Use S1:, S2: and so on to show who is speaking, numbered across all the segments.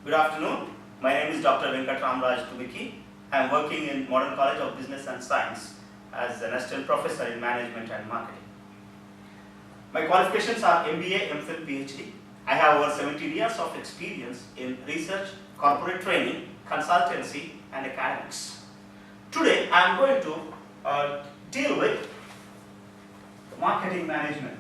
S1: Good afternoon. My name is Dr.Venkat Ram Raj Thumiki. I am working in Modern College of Business and Science as an assistant professor in management and marketing. My qualifications are MBA, MPhil, PhD. I have over 17 years of experience in research, corporate training, consultancy, and academics. Today, I am going to deal with marketing management.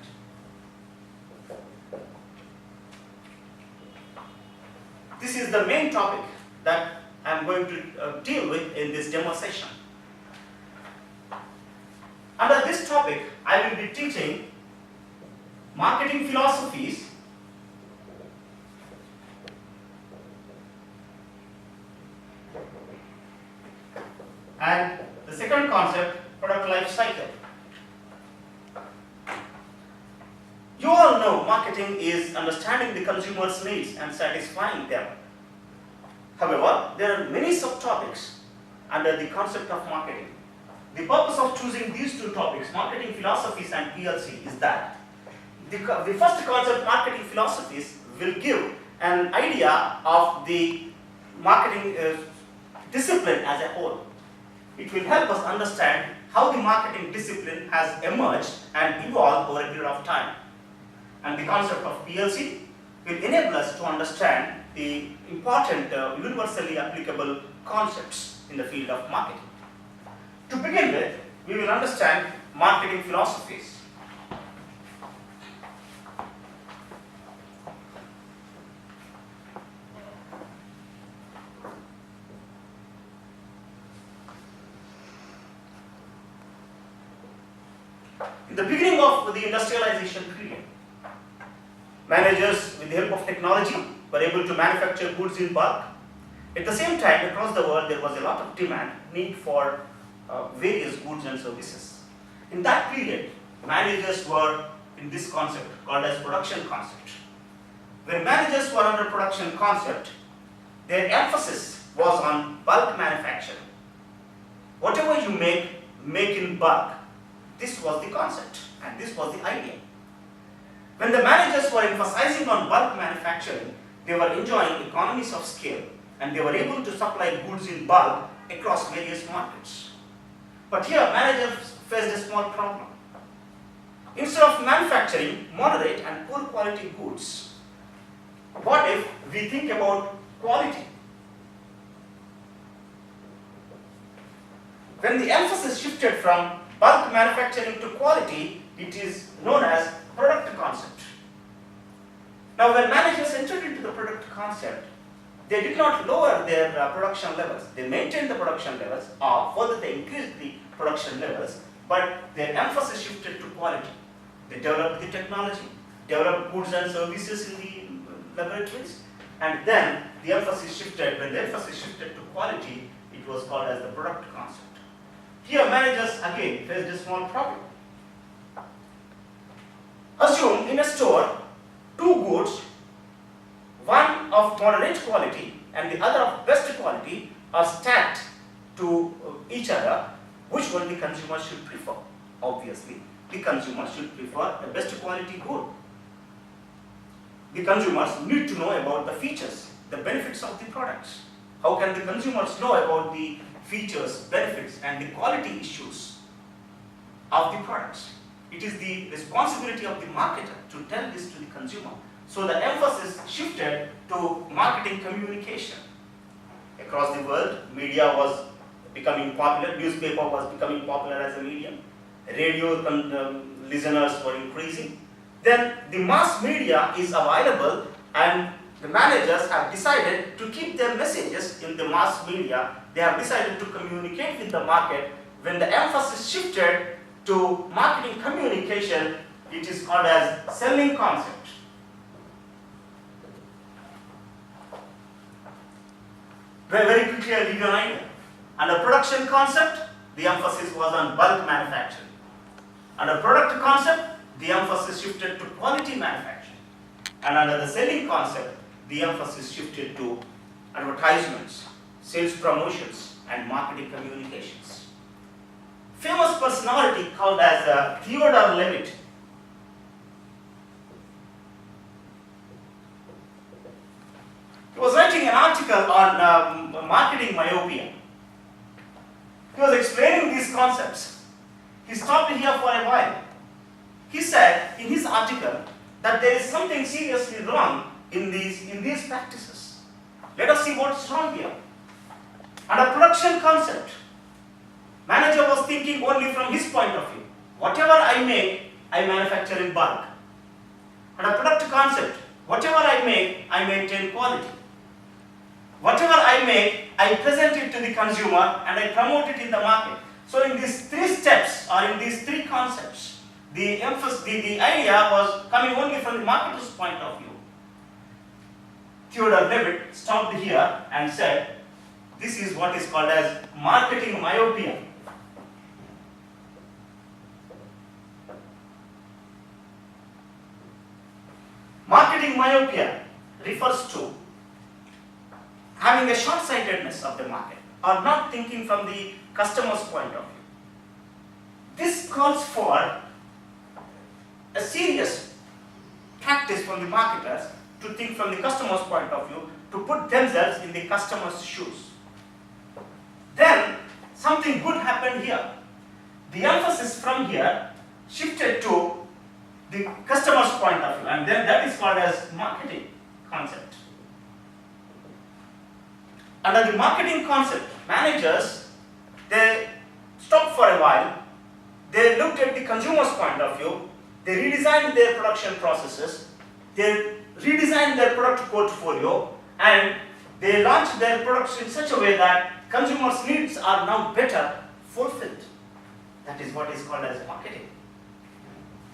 S1: This is the main topic that I am going to deal with in this demo session. Under this topic, I will be teaching marketing philosophies, and the second concept, product life cycle. You all know marketing is understanding the consumer's needs and satisfying them. However, there are many subtopics under the concept of marketing. The purpose of choosing these two topics, marketing philosophies and PLC, is that the first concept, marketing philosophies, will give an idea of the marketing discipline as a whole. It will help us understand how the marketing discipline has emerged and evolved over a period of time. And the concept of PLC will enable us to understand the important universally applicable concepts in the field of marketing. To begin with, we will understand marketing philosophies. In the beginning of the industrialization period, managers, with the help of technology, were able to manufacture goods in bulk. At the same time, across the world, there was a lot of demand, need for various goods and services. In that period, managers were in this concept called as production concept. When managers were under production concept, their emphasis was on bulk manufacturing. Whatever you make in bulk. This was the concept and this was the idea. When the managers were emphasizing on bulk manufacturing, they were enjoying economies of scale and they were able to supply goods in bulk across various markets. But here, managers faced a small problem. Instead of manufacturing moderate and poor quality goods, what if we think about quality? When the emphasis shifted from bulk manufacturing to quality, it is known as product concept. Now, when managers entered into the product concept, they did not lower their production levels. They maintained the production levels, or further they increased the production levels, but their emphasis shifted to quality. They developed the technology, developed goods and services in the laboratories, and then the emphasis shifted. When the emphasis shifted to quality, it was called as the product concept. Here, managers again faced a small problem. Assume in a store, two goods, one of moderate quality and the other of best quality, are stacked to each other. Which one the consumer should prefer? Obviously, the consumer should prefer the best quality good. The consumers need to know about the features, the benefits of the products. How can the consumers know about the features, benefits, and the quality issues of the products? It is the responsibility of the marketer to tell this to the consumer. So the emphasis shifted to marketing communication. Across the world, media was becoming popular, newspaper was becoming popular as a medium, radio listeners were increasing. Then the mass media is available and the managers have decided to keep their messages in the mass media. They have decided to communicate with the market. When the emphasis shifted to marketing communication, it is called as selling concept. Very quickly, I'll give you an idea. Under production concept, the emphasis was on bulk manufacturing. Under product concept, the emphasis shifted to quality manufacturing. And under the selling concept, the emphasis shifted to advertisements, sales promotions, and marketing communications. Famous personality called as Theodore Levitt He was writing an an article on marketing myopia. He was explaining these concepts. He stopped here for a while. He said in his article that there is something seriously wrong in these practices. Let us see what's wrong here. Under production concept, manager was thinking only from his point of view. Whatever I make, I manufacture in bulk. Under product concept, whatever I make, I maintain quality. Whatever I make, I present it to the consumer and I promote it in the market. So in these three steps or in these three concepts, the idea was coming only from the marketer's point of view. Theodore Levitt stopped here and said, this is what is called as marketing myopia. Marketing myopia refers to having a short-sightedness of the market or not thinking from the customer's point of view. This calls for a serious practice from the marketers to think from the customer's point of view, to put themselves in the customer's shoes. Then something good happened here. The emphasis from here shifted to the customer's point of view, and then that is called as marketing concept. Under the marketing concept, managers, they stopped for a while, they looked at the consumer's point of view, they redesigned their production processes, they redesigned their product portfolio, and they launched their products in such a way that consumers' needs are now better fulfilled. That is what is called as marketing.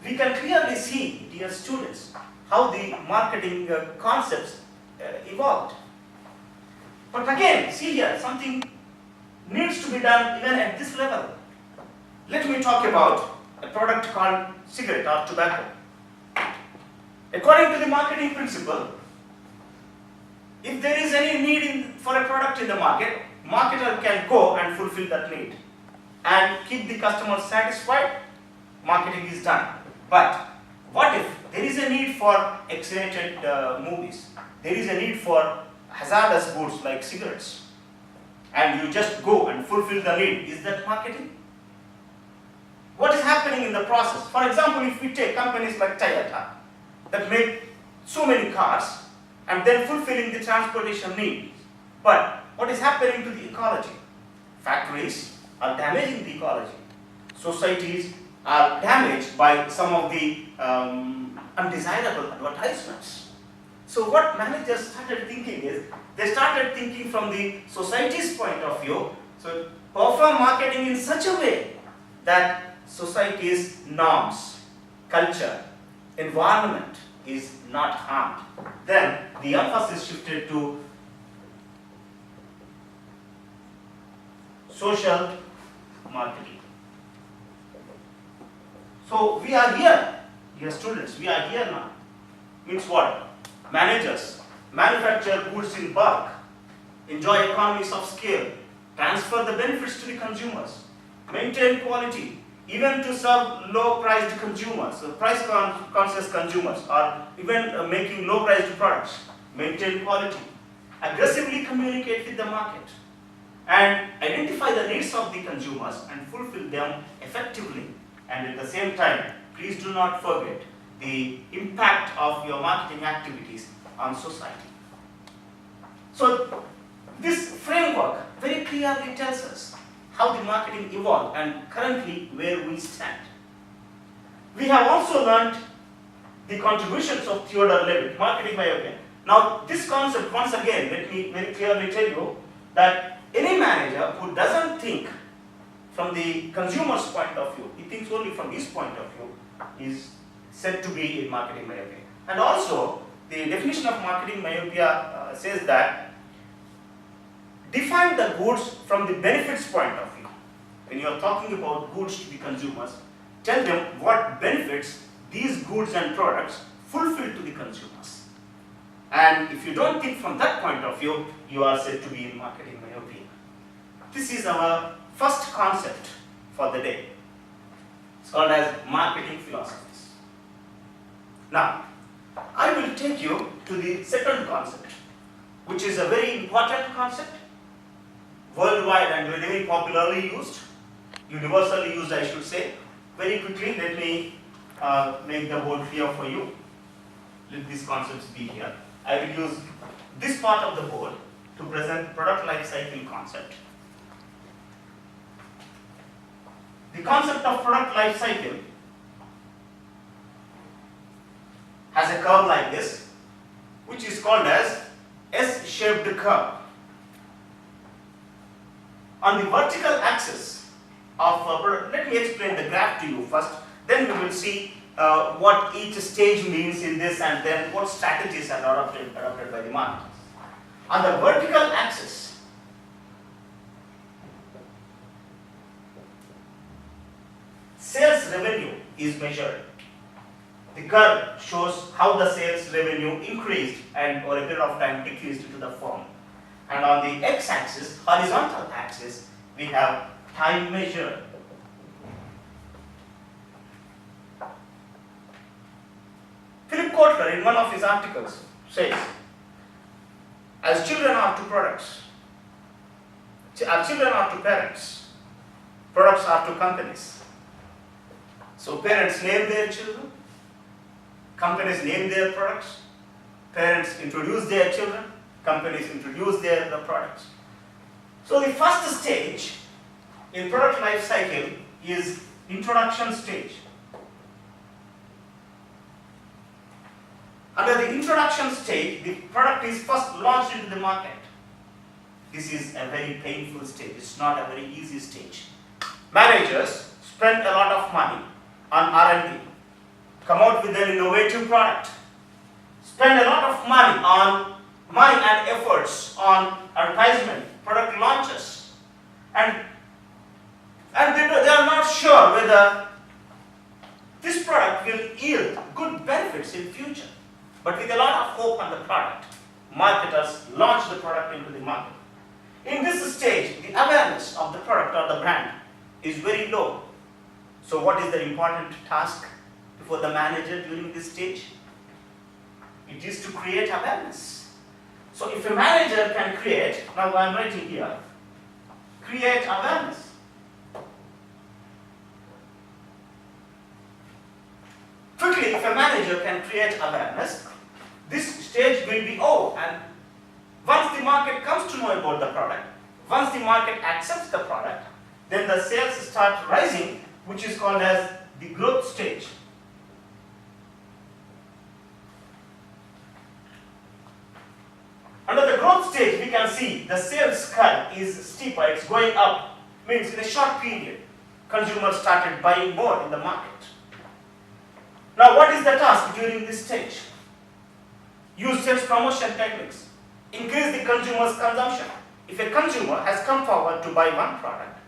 S1: We can clearly see, dear students, how the marketing concepts evolved. But again, see here, something needs to be done even at this level. Let me talk about a product called cigarette or tobacco. According to the marketing principle, if there is any need for a product in the market, marketer can go and fulfill that need and keep the customer satisfied. Marketing is done. But what if there is a need for X-rated movies? There is a need for hazardous goods like cigarettes, and you just go and fulfill the need. Is that marketing? What is happening in the process? For example, if we take companies like Toyota that make so many cars and then fulfilling the transportation needs. But what is happening to the ecology? Factories are damaging the ecology. Societies are damaged by some of the undesirable advertisements. So what managers started thinking is, they started thinking from the society's point of view, so perform marketing in such a way that society's norms, culture, environment is not harmed. Then the emphasis shifted to social marketing. So we are here, dear students, we are here now. Means what? Managers manufacture goods in bulk, enjoy economies of scale, transfer the benefits to the consumers, maintain quality, even to serve low-priced consumers, price-conscious consumers, or even making low-priced products, maintain quality, aggressively communicate with the market, and identify the needs of the consumers and fulfill them effectively. And at the same time, please do not forget the impact of your marketing activities on society. So this framework very clearly tells us how the marketing evolved and currently where we stand. We have also learned the contributions of Theodore Levitt, marketing myopia. Now this concept, once again, let me very clearly tell you that any manager who doesn't think from the consumer's point of view, he thinks only from his point of view, is said to be in marketing myopia. And also, the definition of marketing myopia says that define the goods from the benefits point of view. When you are talking about goods to the consumers, tell them what benefits these goods and products fulfill to the consumers. And if you don't think from that point of view, you are said to be in marketing myopia. This is our first concept for the day. It's called as marketing philosophies. Now, I will take you to the second concept, which is a very important concept, worldwide and very popularly used, universally used I should say. Very quickly let me make the board clear for you. Let these concepts be here. I will use this part of the board to present product life cycle concept. The concept of product life cycle has a curve like this, which is called as S-shaped curve. On the vertical axis of let me explain the graph to you first, then we will see what each stage means in this and then what strategies are adopted by the market. On the vertical axis, sales revenue is measured. The curve shows how the sales revenue increased and over a period of time decreased to the firm. And on the x-axis, horizontal axis, we have time measured. Philip Kotler in one of his articles says, as children are to products, as children are to parents, products are to companies. So parents name their children, companies name their products, parents introduce their children, companies introduce their products. So the first stage in product life cycle is introduction stage. Under the introduction stage, the product is first launched into the market. This is a very painful stage. It's not a very easy stage. Managers spend a lot of money on R&D, come out with an innovative product, spend a lot of money and efforts on advertisement, product launches, and they are not sure whether this product will yield good benefits in future. But with a lot of hope on the product, marketers launch the product into the market. In this stage, the awareness of the product or the brand is very low. So what is the important task before the manager during this stage? It is to create awareness. So if a manager can create, now I am writing here, create awareness. Quickly, if a manager can create awareness, this stage will be over, and once the market comes to know about the product, once the market accepts the product, then the sales start rising, which is called as the growth stage. Under the growth stage, we can see the sales curve is steeper, it's going up, means in a short period, consumers started buying more in the market. Now what is the task during this stage? Use sales promotion techniques, increase the consumer's consumption. If a consumer has come forward to buy one product,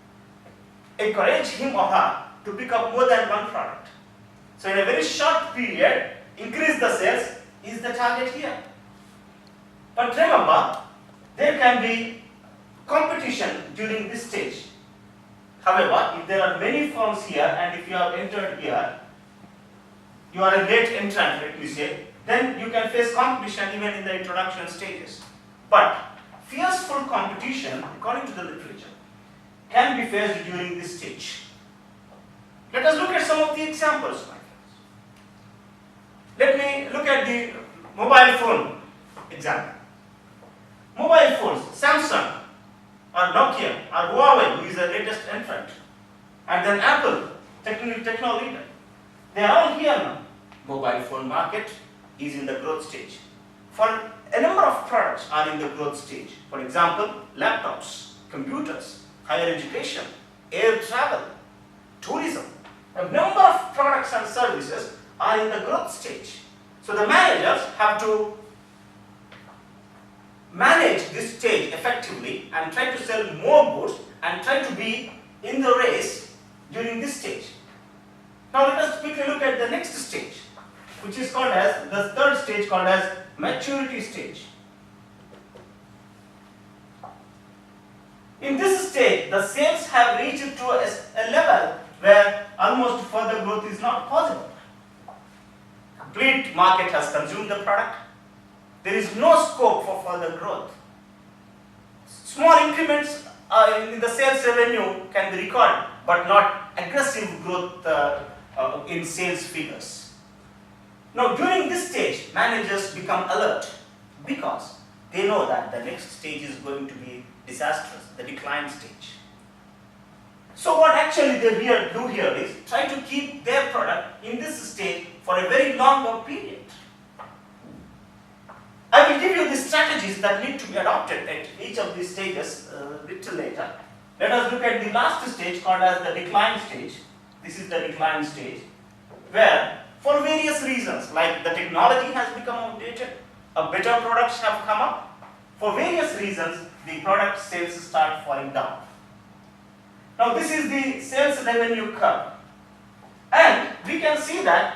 S1: encourage him or her to pick up more than one product. So in a very short period, increase the sales is the target here. But remember, there can be competition during this stage. However, if there are many firms here and if you have entered here, you are a late entrant, let me say, then you can face competition even in the introduction stages. But fierceful competition, according to the literature, can be faced during this stage. Let us look at some of the examples, my friends. Let me look at the mobile phone example. Mobile phones, Samsung or Nokia or Huawei, who is the latest entrant, and then Apple, techno leader. They are all here now. Mobile phone market is in the growth stage. For a number of products are in the growth stage. For example, laptops, computers, higher education, air travel, tourism. A number of products and services are in the growth stage. So the managers have to manage this stage effectively and try to sell more goods and try to be in the race during this stage. Now let us quickly look at the next stage, which is called as the third stage, called as maturity stage. In this stage, the sales have reached to a level where almost further growth is not possible. Complete market has consumed the product. there is no scope for further growth. Small increments in the sales revenue can be recorded, but not aggressive growth in sales figures. Now, during this stage, managers become alert because they know that the next stage is going to be disastrous, the decline stage. So what actually they do here is try to keep their product in this stage for a very longer period. I will give you the strategies that need to be adopted at each of these stages a little later. Let us look at the last stage called as the decline stage. This is the decline stage, where for various reasons, like the technology has become outdated, better products have come up. For various reasons, the product sales start falling down. Now this is the sales revenue curve, and we can see that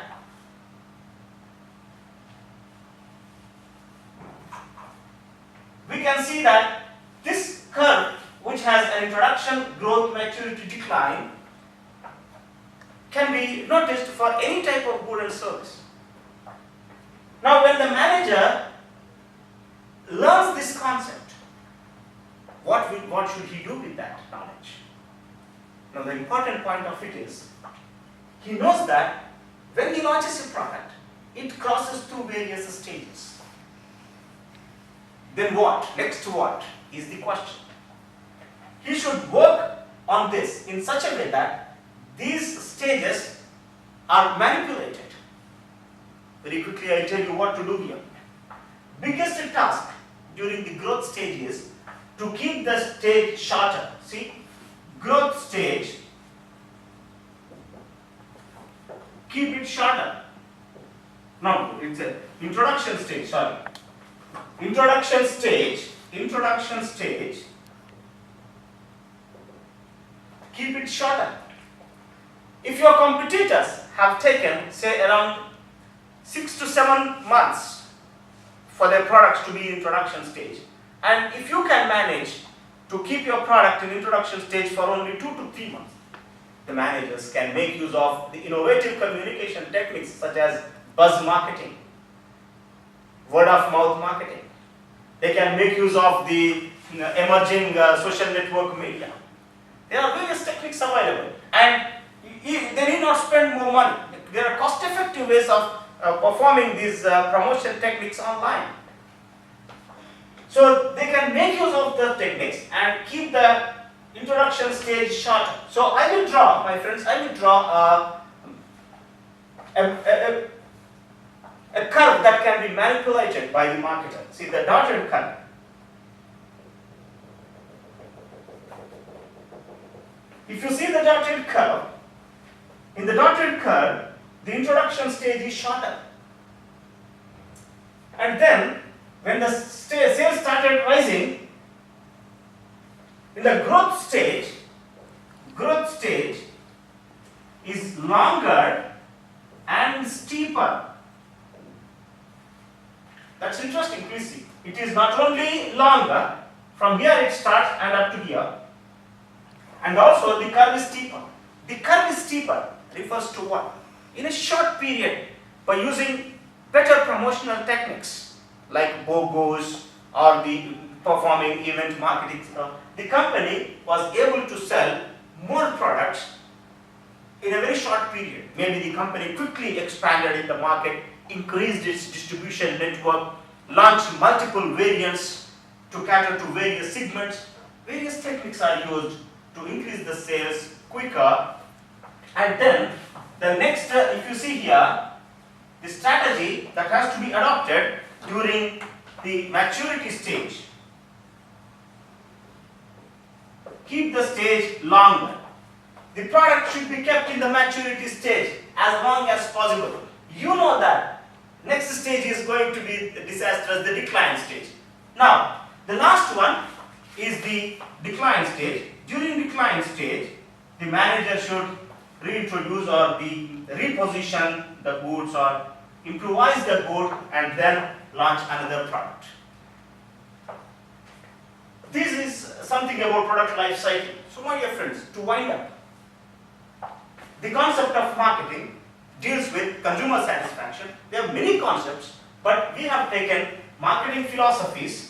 S1: this curve, which has an introduction, growth, maturity, decline, can be noticed for any type of good and service. Now when the manager learns this concept, what should he do with that knowledge? Now the important point of it is, he knows that when he launches a product, it crosses through various stages. Then what? Next what is the question. He should work on this in such a way that these stages are manipulated. Very quickly I tell you what to do here. Biggest task during the growth stage is to keep the stage shorter. See, growth stage, keep it shorter. No, it's an introduction stage, sorry. Introduction stage, keep it shorter. If your competitors have taken, say, around 6 to 7 months for their products to be in introduction stage, and if you can manage to keep your product in introduction stage for only 2 to 3 months, the managers can make use of the innovative communication techniques such as buzz marketing, word of mouth marketing. They can make use of the emerging social network media. There are various techniques available, and they need not spend more money. There are cost-effective ways of performing these promotion techniques online. So they can make use of the techniques and keep the introduction stage shorter. So I will draw, my friends, a curve that can be manipulated by the marketer. See the dotted curve. If you see the dotted curve, in the dotted curve, the introduction stage is shorter. And then, when the sales started rising, in the growth stage is longer and steeper. That's interesting, please see. It is not only longer, from here it starts and up to here, and also the curve is steeper. The curve is steeper refers to what? In a short period, by using better promotional techniques like BOGOs or the performing event marketing, the company was able to sell more products in a very short period. Maybe the company quickly expanded in the market, increased its distribution network, launched multiple variants to cater to various segments. Various techniques are used to increase the sales quicker. And then the next, if you see here, the strategy that has to be adopted during the maturity stage. Keep the stage longer. The product should be kept in the maturity stage as long as possible. You know that next stage is going to be disastrous, the decline stage. Now, the last one is the decline stage. During decline stage, the manager should reintroduce or reposition the goods or improvise the good and then launch another product. This is something about product life cycle. So my dear friends, to wind up, the concept of marketing deals with consumer satisfaction. There are many concepts, but we have taken marketing philosophies